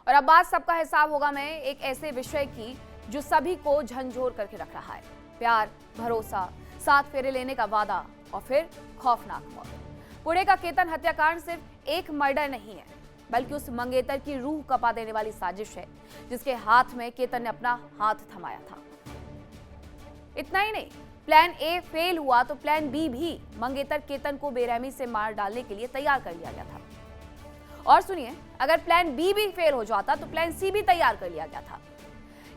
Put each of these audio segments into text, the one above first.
और अब बात सबका हिसाब होगा में एक ऐसे विषय की जो सभी को झंझोर करके रख रहा है। प्यार, भरोसा, 7 फेरे लेने का वादा और फिर खौफनाक मौत। पुणे का केतन हत्याकांड सिर्फ एक मर्डर नहीं है, बल्कि उस मंगेतर की रूह कपा देने वाली साजिश है जिसके हाथ में केतन ने अपना हाथ थमाया था। इतना ही नहीं, प्लान ए फेल हुआ तो प्लान बी भी मंगेतर केतन को बेरहमी से मार डालने के लिए तैयार कर लिया गया था। और सुनिए, अगर प्लान बी भी फेल हो जाता तो प्लान सी भी तैयार कर लिया गया था।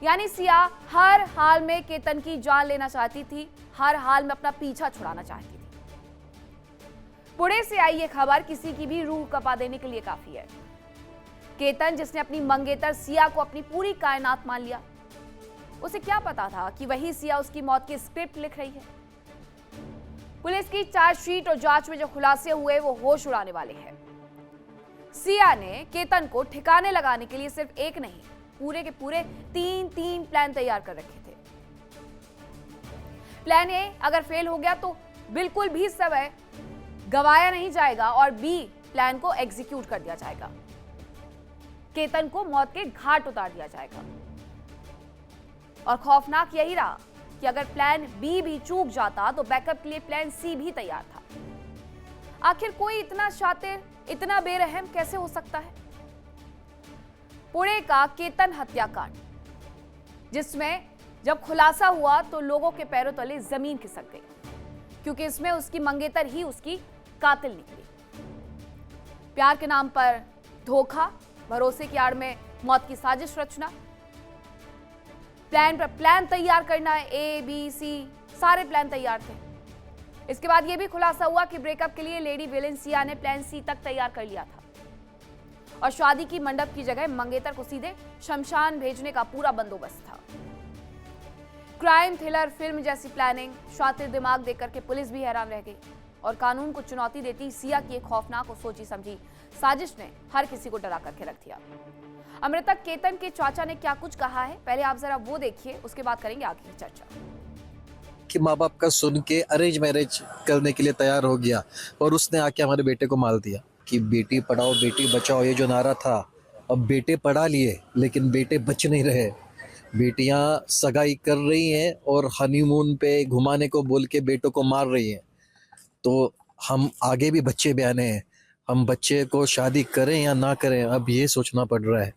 यानी सिया हर हाल में केतन की जान लेना चाहती थी, हर हाल में अपना पीछा छुड़ाना चाहती थी। पुणे से आई ये खबर किसी की भी रूह कपा देने के लिए काफी है। केतन, जिसने अपनी मंगेतर सिया को अपनी पूरी कायनात मान लिया, उसे क्या पता था कि वही सिया उसकी मौत की स्क्रिप्ट लिख रही है। पुलिस की चार्जशीट और जांच में जो खुलासे हुए वो होश उड़ाने वाले हैं। सिया ने केतन को ठिकाने लगाने के लिए सिर्फ एक नहीं, पूरे के पूरे तीन प्लान तैयार कर रखे थे। प्लान ए अगर फेल हो गया तो बिल्कुल भी समय गवाया नहीं जाएगा और बी प्लान को एग्जीक्यूट कर दिया जाएगा। केतन को मौत के घाट उतार दिया जाएगा। और खौफनाक यही रहा कि अगर प्लान बी भी चूक जाता तो बैकअप के लिए प्लान सी भी तैयार था। आखिर कोई इतना शातिर, इतना बेरहम कैसे हो सकता है? पुणे का केतन हत्याकांड, जिसमें जब खुलासा हुआ तो लोगों के पैरों तले जमीन खिसक गई, क्योंकि इसमें उसकी मंगेतर ही उसकी कातिल निकली। प्यार के नाम पर धोखा, भरोसे की आड़ में मौत की साजिश रचना, प्लान पर प्लान तैयार करना, ए बी सी सारे प्लान तैयार थे। इसके बाद यह भी खुलासा हुआ कि ब्रेकअप के लिए लेडी विलेन सिया ने प्लान सी तक तैयार कर लिया था और शादी की मंडप की जगह मंगेतर को सीधे शमशान भेजने का पूरा बंदोबस्त था। क्राइम थ्रिलर फिल्म जैसी प्लानिंग, शातिर दिमाग देखकर के पुलिस भी हैरान रह गई और कानून को चुनौती देती सिया की एक खौफनाक और सोची समझी साजिश ने हर किसी को डरा करके रख दिया। मृतक केतन के चाचा ने क्या कुछ कहा है, पहले आप जरा वो देखिए, उसके बाद करेंगे आगे की चर्चा। कि माँ बाप का सुन के अरेंज मैरिज करने के लिए तैयार हो गया और उसने आके हमारे बेटे को मार दिया। कि बेटी पढ़ाओ बेटी बचाओ ये जो नारा था, अब बेटे पढ़ा लिए लेकिन बेटे बच नहीं रहे। बेटियां सगाई कर रही हैं और हनीमून पे घुमाने को बोल के बेटों को मार रही हैं। तो हम आगे भी बच्चे ब्याने हैं, हम बच्चे को शादी करें या ना करें अब ये सोचना पड़ रहा है।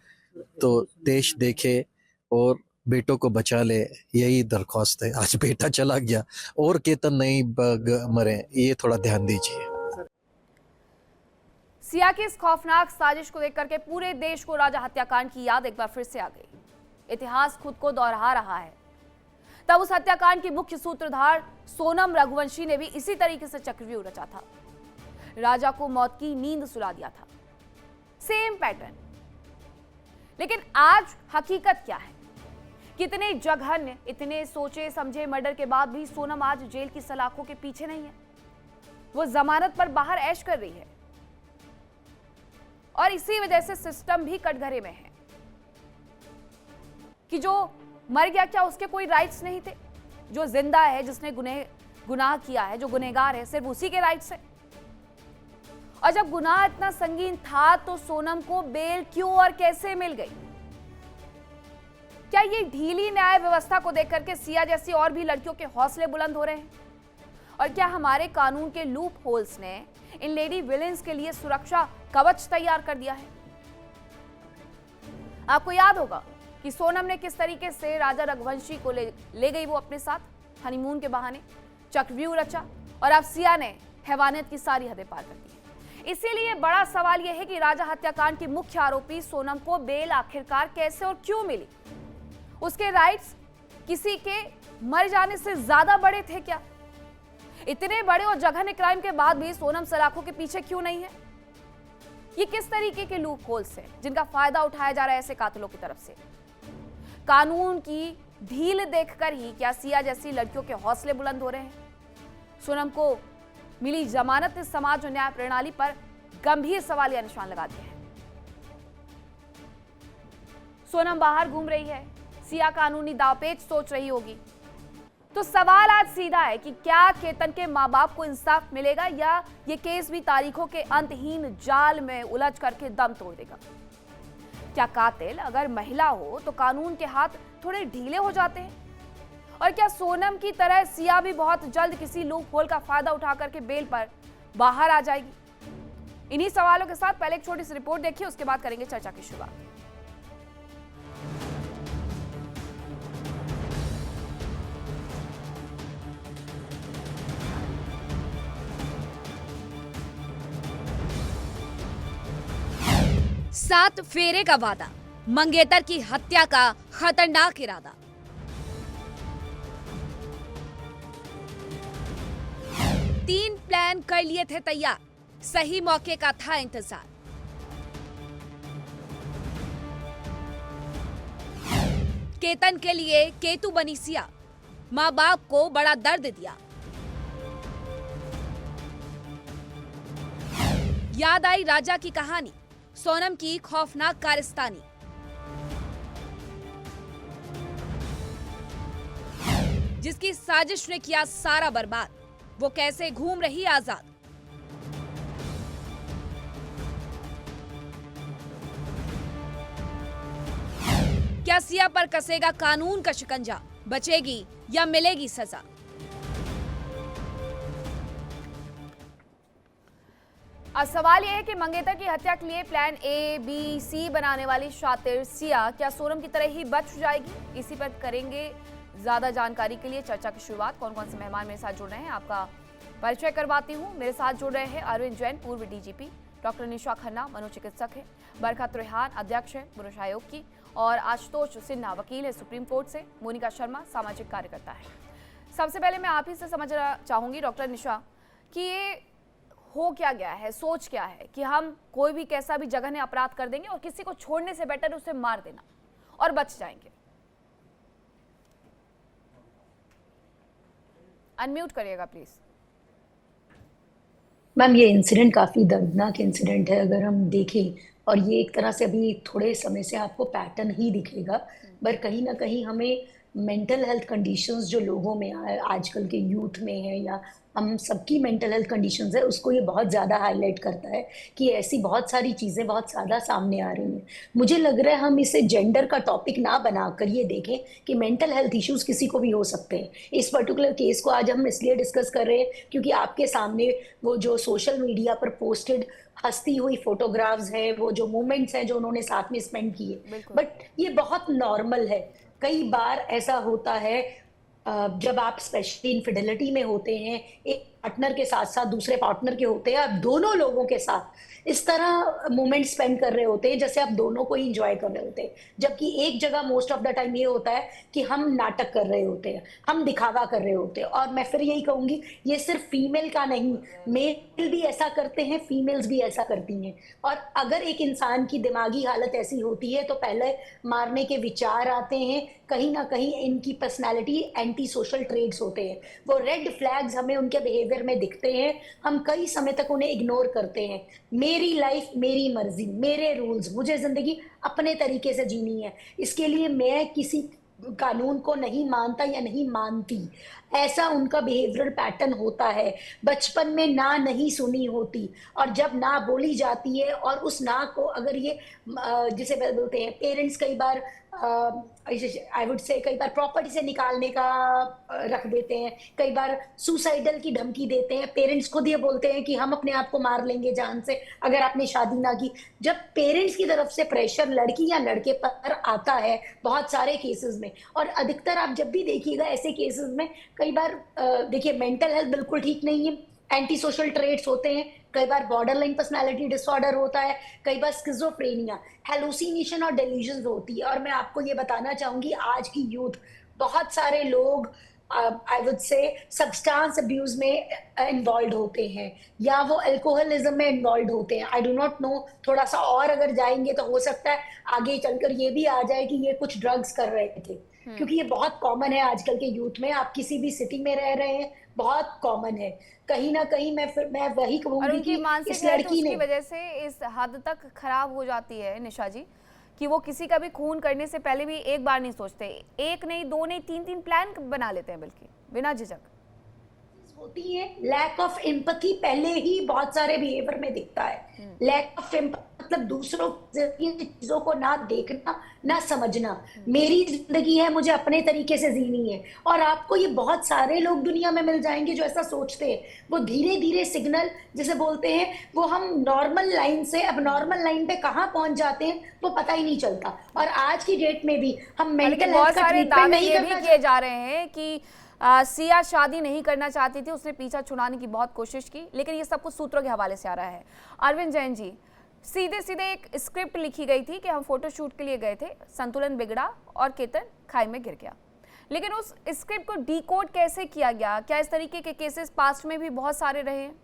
तो देश देखे और बेटों को बचा ले, यही दरख्वास्त है। आज बेटा चला गया और केतन नहीं मरे, ये थोड़ा ध्यान दीजिए। सिया की इस खौफनाक साजिश को देख करके पूरे देश को राजा हत्याकांड की याद एक बार फिर से आ गई। इतिहास खुद को दोहरा रहा है। तब उस हत्याकांड की मुख्य सूत्रधार सोनम रघुवंशी ने भी इसी तरीके से चक्रव्यूह रचा था, राजा को मौत की नींद सुला दिया था। Same pattern. लेकिन आज हकीकत क्या है? कितने जघन्य, इतने सोचे समझे मर्डर के बाद भी सोनम आज जेल की सलाखों के पीछे नहीं है। वो जमानत पर बाहर ऐश कर रही है और इसी वजह से सिस्टम भी कटघरे में है कि जो मर गया क्या उसके कोई राइट्स नहीं थे? जो जिंदा है, जिसने गुनाह किया है, जो गुनहगार है, सिर्फ उसी के राइट्स है। और जब गुनाह इतना संगीन था तो सोनम को बेल क्यों और कैसे मिल गई? क्या ये ढीली न्याय व्यवस्था को देख करके सिया जैसी और भी लड़कियों के हौसले बुलंद हो रहे हैं? और क्या हमारे कानून के लूप होल्स ने इन लेडी विलेंस के लिए सुरक्षा कवच तैयार कर दिया है? आपको याद होगा कि सोनम ने किस तरीके से राजा रघुवंशी को ले गई वो अपने साथ हनीमून के बहाने, चक्रव्यूह रचा, और अब सिया ने हैवानियत की सारी हदें पार कर दी है। इसीलिए बड़ा सवाल यह है कि राजा हत्याकांड की मुख्य आरोपी सोनम को बेल आखिरकार कैसे और क्यों मिली? उसके राइट्स किसी के मर जाने से ज्यादा बड़े थे क्या? इतने बड़े और जघन्य क्राइम के बाद भी सोनम सलाखों के पीछे क्यों नहीं है? ये किस तरीके के लूप होल्स हैं जिनका फायदा उठाया जा रहा है ऐसे कातिलों की तरफ से? कानून की ढील देखकर ही क्या सिया जैसी लड़कियों के हौसले बुलंद हो रहे हैं? सोनम को मिली जमानत ने समाज और न्याय प्रणाली पर गंभीर सवालिया निशान लगा दिया है। सोनम बाहर घूम रही है, सिया कानूनी दावपेच सोच रही होगी। तो सवाल आज सीधा है कि क्या केतन के मां बाप को इंसाफ मिलेगा या ये केस भी तारीखों के अंतहीन जाल में उलझ करके दम तोड़ देगा? क्या कातिल अगर महिला हो तो कानून के हाथ थोड़े ढीले हो जाते हैं? और क्या सोनम की तरह सिया भी बहुत जल्द किसी लूप होल का फायदा उठा करके बेल पर बाहर आ जाएगी? इन्हीं सवालों के साथ पहले एक छोटी सी रिपोर्ट देखिए, उसके बाद करेंगे चर्चा की शुरुआत। सात फेरे का वादा, मंगेतर की हत्या का खतरनाक इरादा। तीन प्लान कर लिए थे तैयार, सही मौके का था इंतजार। केतन के लिए केतु बनी सिया, मां बाप को बड़ा दर्द दिया। याद आई राजा की कहानी, सोनम की खौफनाक कारस्तानी। जिसकी साजिश ने किया सारा बर्बाद, वो कैसे घूम रही आजाद। क्या सिया पर कसेगा कानून का शिकंजा, बचेगी या मिलेगी सजा? अब सवाल यह है कि मंगेतर की हत्या के लिए प्लान ए, बी, सी बनाने वाली शातिर सिया क्या सोनम की तरह ही बच जाएगी? इसी पर करेंगे ज्यादा जानकारी के लिए चर्चा की शुरुआत। कौन कौन से मेहमान मेरे साथ जुड़ रहे हैं आपका परिचय करवाती हूँ। मेरे साथ जुड़ रहे हैं अरविंद जैन, पूर्व डीजीपी, डॉक्टर निशा खन्ना, मनोचिकित्सक है, बरखा त्रिहान, अध्यक्ष है पुरुष आयोग की, और आशुतोष सिन्हा, वकील है सुप्रीम कोर्ट से, मोनिका शर्मा, सामाजिक कार्यकर्ता है। सबसे पहले मैं आप ही से समझना चाहूंगी डॉक्टर निशा कि ये हो क्या गया है, सोच क्या है कि हम कोई भी कैसा भी जघन्य अपराध कर देंगे और किसी को छोड़ने से बेटर उसे मार देना और बच जाएंगे। अनम्यूट करिएगा प्लीज। मैम, ये इंसिडेंट काफ़ी दर्दनाक इंसिडेंट है अगर हम देखें, और ये एक तरह से अभी थोड़े समय से आपको पैटर्न ही दिखेगा। पर कहीं ना कहीं हमें मेंटल हेल्थ कंडीशंस जो लोगों में आजकल के यूथ में है, या हम सबकी मेंटल हेल्थ कंडीशंस है, उसको ये बहुत ज़्यादा हाईलाइट करता है कि ऐसी बहुत सारी चीज़ें बहुत ज़्यादा सामने आ रही हैं। मुझे लग रहा है हम इसे जेंडर का टॉपिक ना बनाकर ये देखें कि मेंटल हेल्थ इश्यूज किसी को भी हो सकते हैं। इस पर्टिकुलर केस को आज हम इसलिए डिस्कस कर रहे हैं क्योंकि आपके सामने वो जो सोशल मीडिया पर पोस्टेड हंसती हुई फोटोग्राफ्स हैं, वो जो मोमेंट्स हैं जो उन्होंने साथ में स्पेंड किए, बट ये बहुत नॉर्मल है। कई बार ऐसा होता है जब आप स्पेशली इनफिडेलिटी में होते हैं, एक पार्टनर के साथ साथ दूसरे पार्टनर के होते हैं, आप दोनों लोगों के साथ इस तरह मोमेंट स्पेंड कर रहे होते हैं जैसे आप दोनों को ही इंजॉय कर रहे होते हैं, जबकि एक जगह मोस्ट ऑफ द टाइम ये होता है कि हम नाटक कर रहे होते हैं, हम दिखावा कर रहे होते हैं। और मैं फिर यही कहूंगी, ये सिर्फ फीमेल का नहीं, मेल भी ऐसा करते हैं, फीमेल्स भी ऐसा करती हैं। और अगर एक इंसान की दिमागी हालत ऐसी होती है तो पहले मारने के विचार आते हैं। कहीं ना कहीं इनकी पर्सनैलिटी एंटी सोशल ट्रेड्स होते हैं, वो रेड फ्लैग्स हमें उनके बिहेवियर में दिखते हैं, हम कई समय तक उन्हें इग्नोर करते हैं। मेरी लाइफ मेरी मर्जी, मेरे रूल्स, मुझे जिंदगी अपने तरीके से जीनी है, इसके लिए मैं किसी कानून को नहीं मानता या नहीं मानती, ऐसा उनका बिहेवियरल पैटर्न होता है। बचपन में ना नहीं सुनी होती, और जब ना बोली जाती है और उस ना को अगर ये जिसे बोलते हैं पेरेंट्स, कई बार आई वुड से कई बार प्रॉपर्टी से निकालने का रख देते हैं, कई बार सुसाइडल की धमकी देते हैं। पेरेंट्स खुद ये बोलते हैं कि हम अपने आप को मार लेंगे जान से अगर आपने शादी ना की। जब पेरेंट्स की तरफ से प्रेशर लड़की या लड़के पर आता है बहुत सारे केसेस में, और अधिकतर आप जब भी देखिएगा ऐसे केसेस में, कई बार देखिए मेंटल हेल्थ बिल्कुल ठीक नहीं है, एंटी सोशल ट्रेट्स होते हैं, कई बार बॉर्डरलाइन पर्सनालिटी डिसऑर्डर होता है, कई बार स्किज़ोफ्रेनिया, हेलुसिनेशन और डेल्यूजन होती है। और मैं आपको ये बताना चाहूंगी, आज की यूथ, बहुत सारे लोग I would say substance abuse में इन्वॉल्व होते हैं, या वो अल्कोहलिज्म में इन्वॉल्व होते हैं। आई डू नॉट नो, थोड़ा सा और अगर जाएंगे तो हो सकता है आगे चलकर ये भी आ जाए कि ये कुछ ड्रग्स कर रहे थे, क्योंकि ये बहुत कॉमन है आजकल के यूथ में। आप किसी भी सिटी में रह रहे हैं, बहुत कॉमन है। कहीं ना कहीं मैं वही कहूंगी कि इस लड़की ने वजह से इस हद तक खराब हो जाती है निशा जी कि वो किसी का भी खून करने से पहले भी एक बार नहीं सोचते, एक नहीं, दो नहीं, तीन प्लान बना लेते हैं, बल्कि बिना झिझक होती है। लैक ऑफ एम्पैथी पहले ही बहुत सारे बिहेवियर में दिखता है। लैक ऑफ एम्पैथी मतलब दूसरों की चीजों को ना देखना ना समझना। मेरी जिंदगी है, मुझे अपने तरीके से जीनी है, और आपको ये बहुत सारे लोग दुनिया में मिल जाएंगे जो ऐसा सोचते हैं। वो धीरे धीरे सिग्नल जिसे बोलते हैं, वो हम नॉर्मल लाइन से अब नॉर्मल लाइन पे कहाँ पहुंच जाते हैं वो पता ही नहीं चलता। और आज की डेट में भी हम लेकिन मेंटल बहुत हेल्थ का सारे ट्रीटमेंट दावे नहीं ये भी करना किए जा रहे हैं कि सिया शादी नहीं करना चाहती थी, उसने पीछा छुड़ाने की बहुत कोशिश की, लेकिन ये सब कुछ सूत्रों के हवाले से आ रहा है। अरविंद जैन जी, सीधे सीधे एक स्क्रिप्ट लिखी गई थी कि हम फोटोशूट के लिए गए थे, संतुलन बिगड़ा और केतन खाई में गिर गया, लेकिन उस स्क्रिप्ट को डिकोड कैसे किया गया? क्या इस तरीके के केसेस पास्ट में भी बहुत सारे रहे हैं?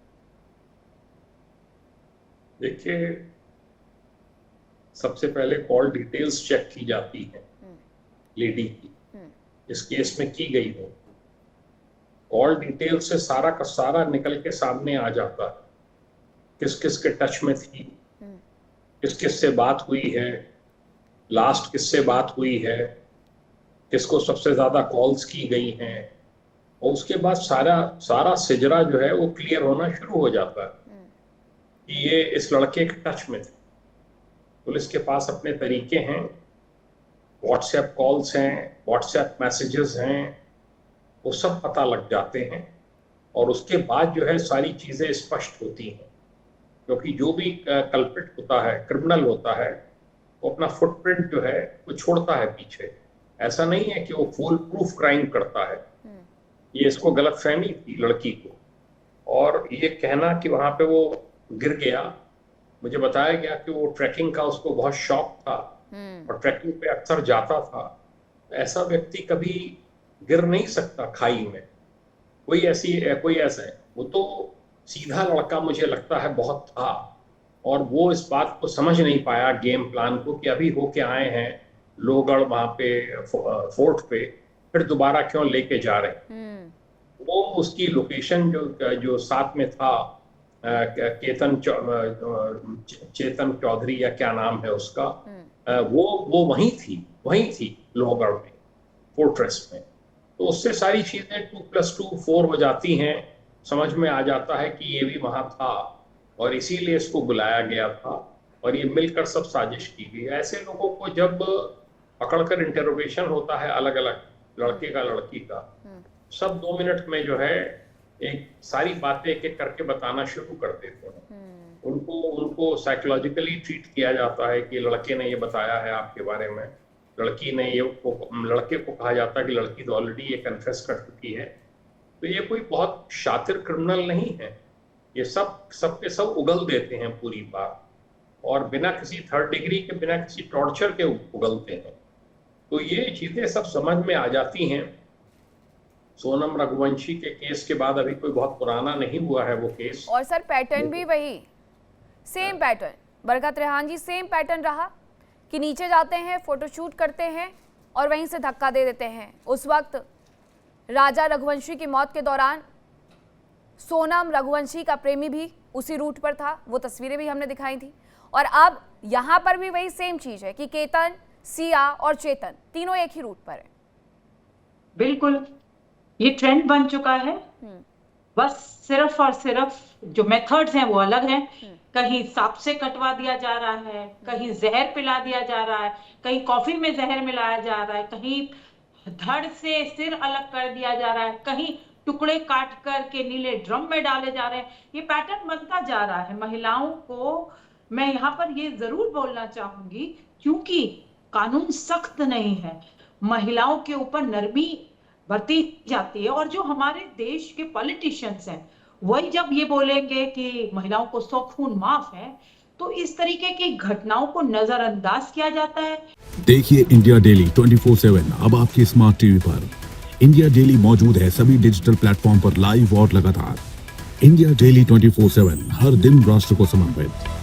देखिए, सबसे पहले कॉल डिटेल्स चेक की जाती है लेडी की, इस केस में की गई हो। कॉल डिटेल से सारा का सारा निकल के सामने आ जाता है, किस किस के टच में थी, किस किस से बात हुई है, लास्ट किससे बात हुई है, किसको सबसे ज्यादा कॉल्स की गई हैं, और उसके बाद सारा सिजरा जो है वो क्लियर होना शुरू हो जाता है कि ये इस लड़के के टच में थे। पुलिस के पास अपने तरीके हैं, व्हाट्सएप कॉल्स हैं, व्हाट्सएप मैसेजेस हैं, वो सब पता लग जाते हैं, और उसके बाद जो है सारी चीज़ें स्पष्ट होती हैं, क्योंकि जो भी कल्प्रिट होता है, क्रिमिनल होता है, वो अपना फुटप्रिंट जो है वो छोड़ता है पीछे। ऐसा नहीं है कि वो फुल प्रूफ क्राइम करता है। ये इसको गलतफहमी थी लड़की को, और ये कहना कि वहाँ पे वो गिर गया, मुझे बताया गया कि वो ट्रैकिंग का उसको बहुत शौक था और ट्रैकिंग पे अक्सर जाता था। ऐसा व्यक्ति कभी गिर नहीं सकता खाई में, कोई ऐसा है। वो तो सीधा लड़का मुझे लगता है बहुत था, और वो इस बात को समझ नहीं पाया गेम प्लान को कि अभी होके आए हैं लोहगढ़ वहां पे फोर्ट पे, फिर दोबारा क्यों लेके जा रहे हैं। वो उसकी लोकेशन जो साथ में था, चेतन चौधरी या क्या नाम है उसका, वो वहीं थी लोहगढ़ में, फोर्ट्रेस में। तो उससे सारी चीजें 2+2 4 हो जाती हैं, समझ में आ जाता है कि ये भी वहां था और इसीलिए इसको बुलाया गया था, और ये मिलकर सब साजिश की गई। ऐसे लोगों को जब पकड़कर इंटरोगेशन होता है अलग अलग, लड़के का लड़की का, सब 2 मिनट में जो है एक सारी बातें एक एक करके बताना शुरू कर देते हैं। उनको साइकोलॉजिकली ट्रीट किया जाता है कि लड़के ने ये बताया है आपके बारे में, लड़के को कहा जाता है कि लड़की तो ऑलरेडी ये कन्फेस कर चुकी है। तो ये कोई बहुत शातिर क्रिमिनल नहीं है, ये सब के सब उगल देते हैं पूरी बात, और बिना किसी थर्ड डिग्री के, बिना किसी टॉर्चर के उगलते हैं। तो ये चीजें सब समझ में आ जाती हैं। सोनम रघुवंशी के केस के बाद अभी कोई बहुत पुराना नहीं हुआ है वो केस, और सर पैटर्न भी वही, सेम पैटर्न, बरकत रेहान जी, सेम पैटर्न रहा कि नीचे जाते हैं, फोटोशूट करते हैं और वहीं से धक्का दे देते हैं। उस वक्त राजा रघुवंशी की मौत के दौरान सोनम रघुवंशी का प्रेमी भी उसी रूट पर था, वो तस्वीरें भी हमने दिखाई थी। और अब यहाँ पर भी वही सेम चीज है कि केतन, सिया और चेतन तीनों एक ही रूट पर है। बिल्कुल, ये ट्रेंड बन चुका है। बस सिर्फ और सिर्फ जो मेथड्स हैं वो अलग हैं। कहीं सांप से कटवा दिया जा रहा है, कहीं जहर पिला दिया जा रहा है, कहीं कॉफी में जहर मिलाया जा रहा है, कहीं धड़ से सिर अलग कर दिया जा रहा है, कहीं टुकड़े काट कर के नीले ड्रम में डाले जा रहे हैं। ये पैटर्न बनता जा रहा है। महिलाओं को मैं यहाँ पर ये जरूर बोलना चाहूंगी, क्योंकि कानून सख्त नहीं है, महिलाओं के ऊपर नरमी बरती जाती है। और जो हमारे देश के पॉलिटिशियंस हैं, वही जब ये बोलेंगे कि महिलाओं को 100 खून माफ है, तो इस तरीके की घटनाओं को नजरअंदाज किया जाता है। देखिए इंडिया डेली 24/7 अब आपके स्मार्ट टीवी पर। इंडिया डेली मौजूद है सभी डिजिटल प्लेटफॉर्म पर लाइव और लगातार। इंडिया डेली 24/7 हर दिन राष्ट्र को समर्पित।